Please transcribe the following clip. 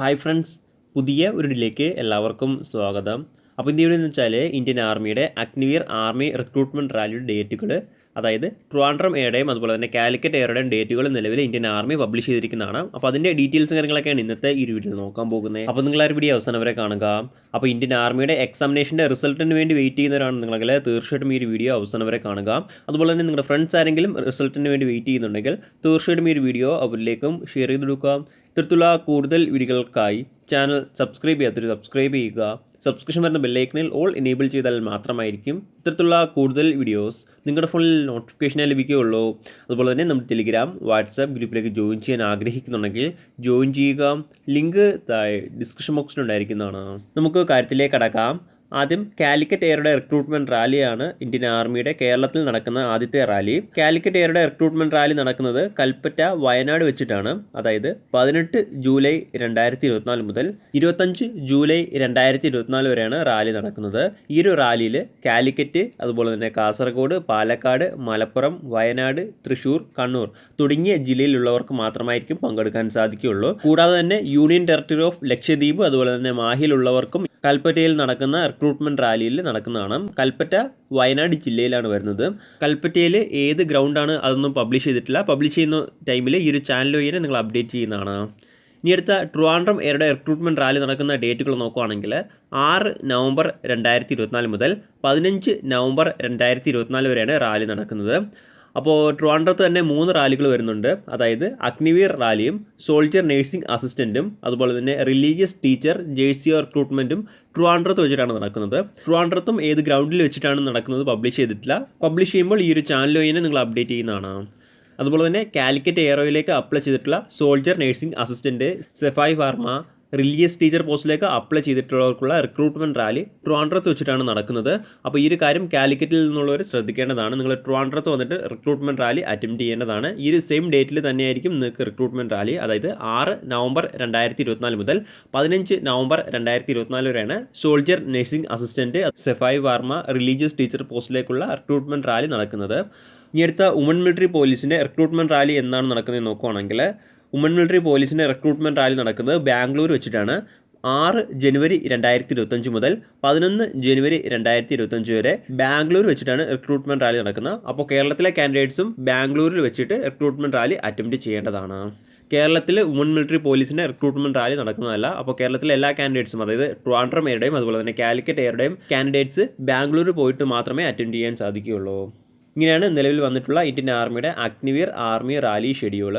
Hi friends, പുതിയ ഒരു ഇതിലേക്ക് എല്ലാവർക്കും സ്വാഗതം. അപ്പോൾ ഇന്ത്യയിൽ എന്ന് വെച്ചാൽ ഇന്ത്യൻ ആർമിയുടെ അഗ്നിവീർ ആർമി റിക്രൂട്ട്മെൻറ്റ് റാലിയുടെ ഡേറ്റുകൾ, അതായത് ട്രിവാൻഡ്രം എയറുടെയും അതുപോലെ തന്നെ കാലിക്കറ്റ് എയറുടെയും ഡേറ്റുകൾ നിലവിൽ ഇന്ത്യൻ ആർമി പബ്ലിഷ് ചെയ്തിരിക്കുന്നതാണ്. അപ്പോൾ അതിൻ്റെ ഡീറ്റെയിൽസും കാര്യങ്ങളൊക്കെയാണ് ഇന്നത്തെ ഈ വീഡിയോയിൽ നോക്കാൻ പോകുന്നത്. അപ്പോൾ നിങ്ങൾ ആ വീഡിയോ അവസാനം വരെ കാണുക. അപ്പോൾ ഇന്ത്യൻ ആർമിയുടെ എക്സാമിനേഷൻ്റെ റിസൾട്ടിന് വേണ്ടി വെയിറ്റ് ചെയ്യുന്നവരാണ് നിങ്ങളെങ്കിൽ തീർച്ചയായിട്ടും ഈ ഒരു വീഡിയോ അവസാനം വരെ കാണുക. അതുപോലെ തന്നെ നിങ്ങളുടെ ഫ്രണ്ട്സ് ആരെങ്കിലും റിസൾട്ടിന് വേണ്ടി വെയിറ്റ് ചെയ്യുന്നുണ്ടെങ്കിൽ തീർച്ചയായിട്ടും ഈ ഒരു വീഡിയോ അവരിലേക്കും ഷെയർ ചെയ്ത് കൊടുക്കുക. ഇത്തരത്തിലുള്ള കൂടുതൽ വീഡിയോകൾക്കായി ചാനൽ സബ്സ്ക്രൈബ് ചെയ്യാത്തൊരു സബ്സ്ക്രൈബ് ചെയ്യുക. സബ്സ്ക്രിപ്ഷൻ വരുന്ന ബെല്ലൈക്കനിൽ ഓൾ എനേബിൾ ചെയ്താൽ മാത്രമായിരിക്കും ഇത്തരത്തിലുള്ള കൂടുതൽ വീഡിയോസ് നിങ്ങളുടെ ഫോണിൽ നോട്ടിഫിക്കേഷനായി ലഭിക്കുകയുള്ളൂ. അതുപോലെ തന്നെ നമ്മുടെ ടെലിഗ്രാം, വാട്സാപ്പ് ഗ്രൂപ്പിലേക്ക് ജോയിൻ ചെയ്യാൻ ആഗ്രഹിക്കുന്നുണ്ടെങ്കിൽ ജോയിൻ ചെയ്യുക. ലിങ്ക് ഡിസ്ക്രിപ്ഷൻ ബോക്സിലുണ്ടായിരിക്കുന്നതാണ്. നമുക്ക് കാര്യത്തിലേക്ക് കടക്കാം. ആദ്യം കാലിക്കറ്റ് എയറുടെ റിക്രൂട്ട്മെൻറ്റ് റാലിയാണ് ഇന്ത്യൻ ആർമിയുടെ കേരളത്തിൽ നടക്കുന്ന ആദ്യത്തെ റാലി. കാലിക്കറ്റ് എയറുടെ റിക്രൂട്ട്മെൻറ്റ് റാലി നടക്കുന്നത് കൽപ്പറ്റ, വയനാട് വെച്ചിട്ടാണ്. അതായത് 18 ജൂലൈ 2024 മുതൽ 25 ജൂലൈ 2024 വരെയാണ് റാലി നടക്കുന്നത്. ഈ ഒരു റാലിയിൽ കാലിക്കറ്റ്, അതുപോലെ തന്നെ കാസർഗോഡ്, പാലക്കാട്, മലപ്പുറം, വയനാട്, തൃശ്ശൂർ, കണ്ണൂർ തുടങ്ങിയ ജില്ലയിലുള്ളവർക്ക് മാത്രമായിരിക്കും പങ്കെടുക്കാൻ സാധിക്കുകയുള്ളൂ. കൂടാതെ തന്നെ യൂണിയൻ ടെറിട്ടറി ഓഫ് ലക്ഷദ്വീപ്, അതുപോലെ തന്നെ മാഹിയിലുള്ളവർക്കും കൽപ്പറ്റയിൽ നടക്കുന്ന റിക്രൂട്ട്മെൻറ്റ് റാലിയിൽ നടക്കുന്നതാണ്. കൽപ്പറ്റ വയനാട് ജില്ലയിലാണ് വരുന്നത്. കൽപ്പറ്റയിൽ ഏത് ഗ്രൗണ്ടാണ് അതൊന്നും പബ്ലിഷ് ചെയ്തിട്ടില്ല. പബ്ലിഷ് ചെയ്യുന്ന ടൈമിൽ ഈ ഒരു ചാനൽ വഴി നിങ്ങൾ അപ്ഡേറ്റ് ചെയ്യുന്നതാണ്. ഇനി അടുത്ത ട്രിവാൻഡ്രം എയറുടെ റിക്രൂട്ട്മെൻറ്റ് റാലി നടക്കുന്ന ഡേറ്റുകൾ നോക്കുകയാണെങ്കിൽ 6 നവംബർ 2024 മുതൽ 15 നവംബർ 2024 വരെയാണ് റാലി നടക്കുന്നത്. അപ്പോൾ ട്രിവാൻഡ്രത്ത് തന്നെ 3 റാലികൾ വരുന്നുണ്ട്. അതായത് അഗ്നിവീർ റാലിയും സോൾജിയർ നേഴ്സിംഗ് അസിസ്റ്റൻറ്റും അതുപോലെ തന്നെ റിലീജിയസ് ടീച്ചർ ജേഴ്സി റിക്രൂട്ട്മെൻറ്റും ട്രിവാൻഡ്രത്ത് വെച്ചിട്ടാണ് നടക്കുന്നത്. ട്രിവാൻഡ്രത്തും ഏത് ഗ്രൗണ്ടിൽ വെച്ചിട്ടാണ് നടക്കുന്നത് പബ്ലിഷ് ചെയ്തിട്ടില്ല. പബ്ലിഷ് ചെയ്യുമ്പോൾ ഈ ഒരു ചാനൽ വഴി നിങ്ങൾ അപ്ഡേറ്റ് ചെയ്യുന്നതാണ്. അതുപോലെ തന്നെ കാലിക്കറ്റ് എയറോയിലേക്ക് അപ്ലൈ ചെയ്തിട്ടുള്ള soldier nursing assistant, sepoy pharma, religious teacher പോസ്റ്റിലേക്ക് അപ്ലൈ ചെയ്തിട്ടുള്ളവർക്കുള്ള റിക്രൂട്ട്മെൻറ്റ് റാലി ട്രിവാൻഡ്രത്ത് വെച്ചിട്ടാണ് നടക്കുന്നത്. അപ്പോൾ ഈ ഒരു കാര്യം കാലിക്കറ്റിൽ നിന്നുള്ളവർ ശ്രദ്ധിക്കേണ്ടതാണ്. നിങ്ങൾ ട്രിവാൻഡ്രത്ത് വന്നിട്ട് റിക്രൂട്ട്മെൻറ്റ് റാലി അറ്റൻഡ് ചെയ്യേണ്ടതാണ്. ഈ ഒരു സെയിം ഡേറ്റിൽ തന്നെയായിരിക്കും നിങ്ങൾക്ക് റിക്രൂട്ട്മെൻറ്റ് റാലി. അതായത് 6 നവംബർ 2024 മുതൽ 15 നവംബർ 2024 വരെയാണ് soldier nursing assistant, sepoy pharma, religious teacher പോസ്റ്റിലേക്കുള്ള റിക്രൂട്ട്മെൻറ്റ് റാലി നടക്കുന്നത്. ഇനി അടുത്ത വുമൺ മിലിറ്ററി പോലീസിൻ്റെ റിക്രൂട്ട്മെൻറ്റ് റാലി എന്നാണ് നടക്കുന്നത് നോക്കുകയാണെങ്കിൽ വുമൺ മിലിറ്ററി പോലീസിൻ്റെ റിക്രൂട്ട്മെൻറ്റ് റാലി നടക്കുന്നത് ബാംഗ്ലൂർ വെച്ചിട്ടാണ്. 6 ജനുവരി 2025 മുതൽ 11 ജനുവരി 2025 വരെ ബാംഗ്ലൂർ വെച്ചിട്ടാണ് റിക്രൂട്ട്മെൻറ്റ് റാലി നടക്കുന്നത്. അപ്പോൾ കേരളത്തിലെ കാൻഡിഡേറ്റ്സും ബാംഗ്ലൂരിൽ വെച്ചിട്ട് റിക്രൂട്ട്മെൻറ്റ് റാലി അറ്റംപ്റ്റ് ചെയ്യേണ്ടതാണ്. കേരളത്തിൽ വുമൺ മിലിറ്ററി പോലീസിൻ്റെ റിക്രൂട്ട്മെൻറ്റ് റാലി നടക്കുന്നതല്ല. അപ്പോൾ കേരളത്തിലെ എല്ലാ കാൻഡിഡേറ്റ്സും, അതായത് ട്രിവാൻഡ്രം എയറുടെയും അതുപോലെ തന്നെ കാലിക്കറ്റ് എയറുടെയും കാൻഡിഡേറ്റ്സ് ബാംഗ്ലൂർ പോയിട്ട് മാത്രമേ അറ്റൻഡ് ചെയ്യാൻ സാധിക്കുകയുള്ളൂ. ഇങ്ങനെയാണ് നിലവിൽ വന്നിട്ടുള്ള ഇന്ത്യൻ ആർമിയുടെ അഗ്നിവീർ ആർമി റാലി ഷെഡ്യൂൾ.